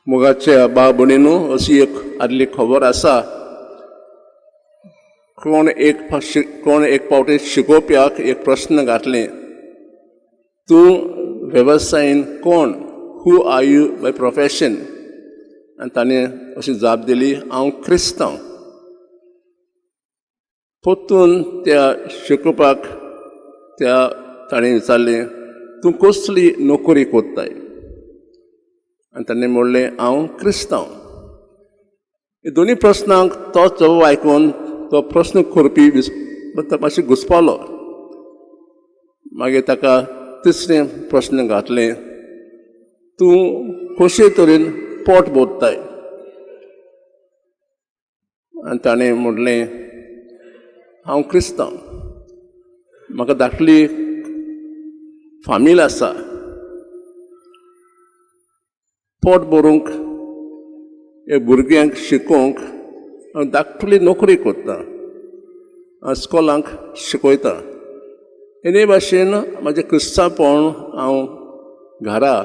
मोगाच्या बा भयणींनो, अशी एक आदली खबर आसा. कोण एक फावटी शिकोवप्याक एक प्रश्न घातले, तूं वेवसायीन कोण, who are you by profession? आनी ताणें अशी जाप दिली, हांव क्रिस्तांव. परतून त्या शिकोवपाक ताणें विचारलें, तूं कसली नोकरी कोत्ताय? आनी ताणें म्हणलें, हांव क्रिस्तांव. हे दोनी प्रस्नांक तो जवाब आयकून तो प्रस्न करपी मातशें घुस्पालो. मागीर ताका तिसरें प्रस्न घातलें, तूं कशे तरेन पोट भरताय? आनी ताणें म्हणलें, हांव क्रिस्तांव. म्हाका धाकली फामील आसा. पोट भरूंक हे भुरग्यांक शिकोवंक हांव धाकटुली नोकरी करतां, इस्कॉलांक शिकयतां. हे भाशेन म्हाजें क्रिस्तांवपण हांव घरा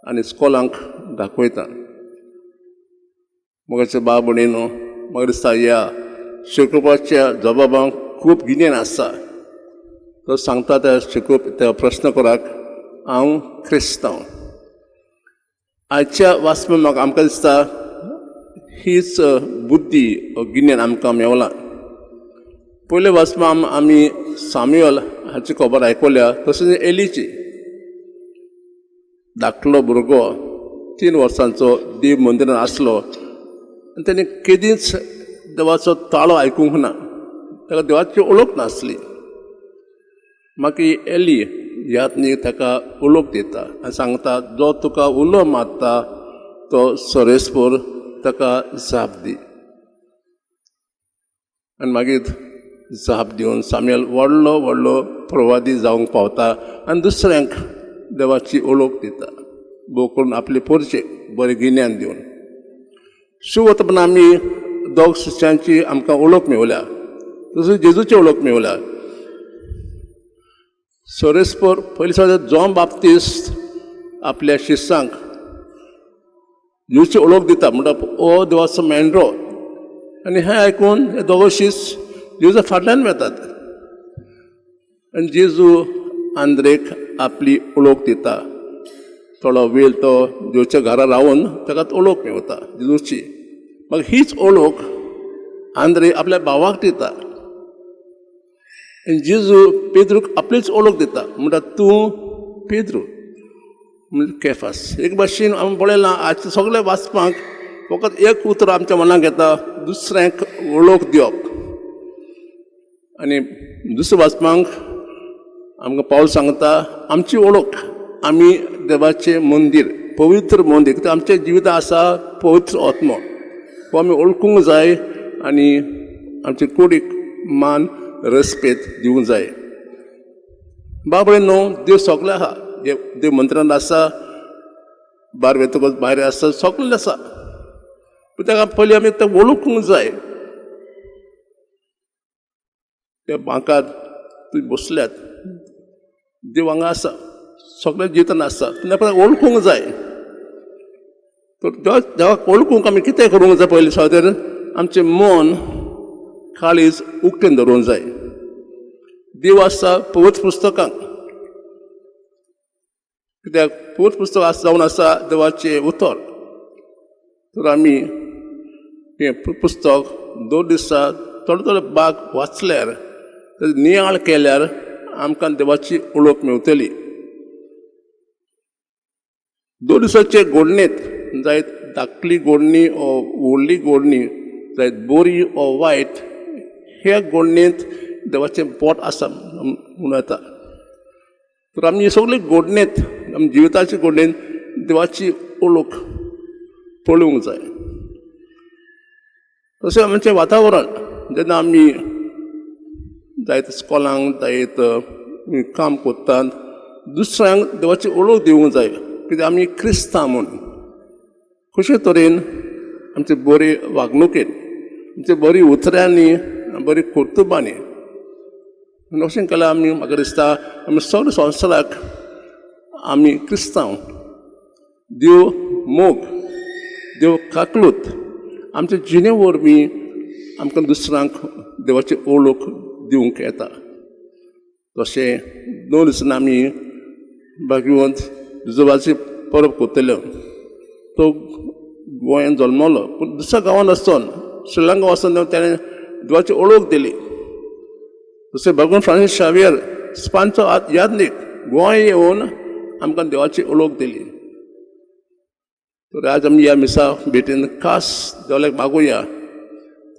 आनी इस्कॉलांक दाखयतां. मोगाचे बा भयणींनो, म्हाका दिसता ह्या शिकोवपाच्या जबाबांक खूब गिन्यान आसा. तो सांगता त्या प्रश्न कराक, हांव क्रिस्तांव. आयच्या वाचपाक आमकां दिसता हीच बुद्धी गिन्यान आमकां मेवलां. पयले वाचपाक आमी साम्युएल हाची खबर आयकल्या, तशेंच एलीची. धाकटलो भुरगो 3 वर्सांचो देव मंदिरांत आसलो आनी ताणें केदींच देवाचो ताळो आयकूंक ना. ताका देवाची ओळख नासली. मागीर एली ह्यातनी ताका उलोवप दिता आनी सांगता, जो तुका उलो मारता तो सरेस्पर ताका जाप दी. आनी मागीर जाप दिवन साम्युएल व्हडलो प्रवादी जावंक पावता आनी दुसऱ्यांक देवाची ओळख दिता, भोव करून आपले पोरचे बरें गिन्यान दिवन. शिव वतपणां आमी दोग शिश्यांची आमकां ओळख मेवल्या, तशेंच जेजूची ओळख मेवल्या. सरेस्पर पयलीं सदां जॉन बाप्तिस्ट आपल्या शिश्यांक जेजूची ओळख दिता, म्हणटा हो देवाचो मेंढरो. आनी हें आयकून हे दोगो शिश्य जेजूच्या फाटल्यान वतात. आनी जेजू आंद्रेक आपली ओळख दिता. थोडो वेळ तो जेजूच्या घरा रावन ताका ओळख मेवता जेजूची. मागीर हीच ओळख आंद्रे आपल्या भावाक दिता. आनी जेजू पेद्रूक आपलीच ओळख दिता, म्हणटा तूं पेद्रू म्हणजे केफास. एक भाशेन आमी पळयलां आजच्या सगळ्या वाचपाक फकत एक उतर आमच्या मनाक येता, दुसऱ्यांक ओळख दिवप. आनी दुसरें वाचपाक आमकां पावल सांगता, आमची ओळख आमी देवाचें मंदीर, पवित्र मंदीर. कित्याक आमचें जिवीत आसा पवित्र आत्मो, हो आमी ओळखूंक जाय आनी आमचे कुडीक मान रेस्पेद दिवंक जाय. बाबळे न्हू, देव सगळे आहा. देव मंदिरांत आसा, भायर वेतकच भायर आसा, सगळे आसा. पूण ताका पयलीं आमी तें वळखूंक जाय. त्या बांकात तुमी बसल्यात, देव हांगा आसा, सगळे जितान आसा, तेन्ना वळखूंक जाय. देवाक वळखूंक आमी कितें करूंक जाय? पयलीं सदां आमचें मन काळीज उक्तेन दवरूंक जाय. देव आसा पवित्र पुस्तकांत. कित्याक पवित्र पुस्तक जावन आसा देवाचें उतर. तर आमी हें पुस्तक 2 दिसा थोडे भाग वाचल्यार, नियाळ केल्यार आमकां देवाची ओळख मेवतली. 2 दिसाचे घडणेंत, जाय धाकली घडणी ओ व्हडली घडणी, जाय बरी ओ वायट, ह्या घडणेंत देवाचें पोट आसा म्हणून येता. तर आमी सगळे घडणेंत, आमच्या जिविताचे घडणेंत देवाची ओळख पळोवंक जाय. तशें आमचें वातावरण, जेन्ना आमी जायत इस्कॉलांक जायत काम करतात, दुसऱ्यांक देवाची ओळख दिवंक जाय. कित्याक आमी क्रिस्तांव म्हणून कशे तरेन आमचे बरे वागणुकेन, आमचे बरी उतरांनी, बरी कर्तुबांनी अशें केल्यार आमी, म्हाका दिसता आमी सगळे संवसाराक आमी क्रिस्तांव, देव मोग देव काकलूत आमच्या जिणे वरवीं आमकां दुसऱ्यांक देवाची ओळख दिवंक येता. तशें 2 दिसांनी आमी भाग्यवंत जिजोबाची परब करतले. तो गोंयांत जल्मलो पूण दुसऱ्या गांवांत आसतना श्रीलंका वचून ताणें देवाची ओळख दिली. जशें भगवान फ्रांसीस शावियर स्पानचो यादनीक गोंय येवन आमकां देवाची ओळख दिली. तर आज आमी ह्या मिसा भेटेन खास देवाक मागुया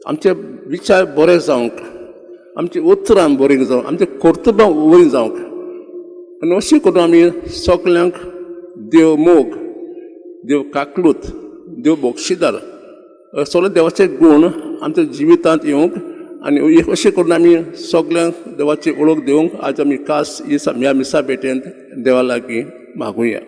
आमचे विचार बरे जावंक, आमची उतरां बरी जावंक, आमचे कर्तव्यां बरी जावंक. आनी अशें करून आमी सगल्यांक देव मोग, देव काकलूत, देव बक्षीदार सगळे देवाचे गुण आमच्या जिवितांत येवंक आनी अशें करून आमी सगल्यांक देवाची ओळख दिवंक आज आमी खास ह्या मिसा भेटेन देवा लागीं मागुया.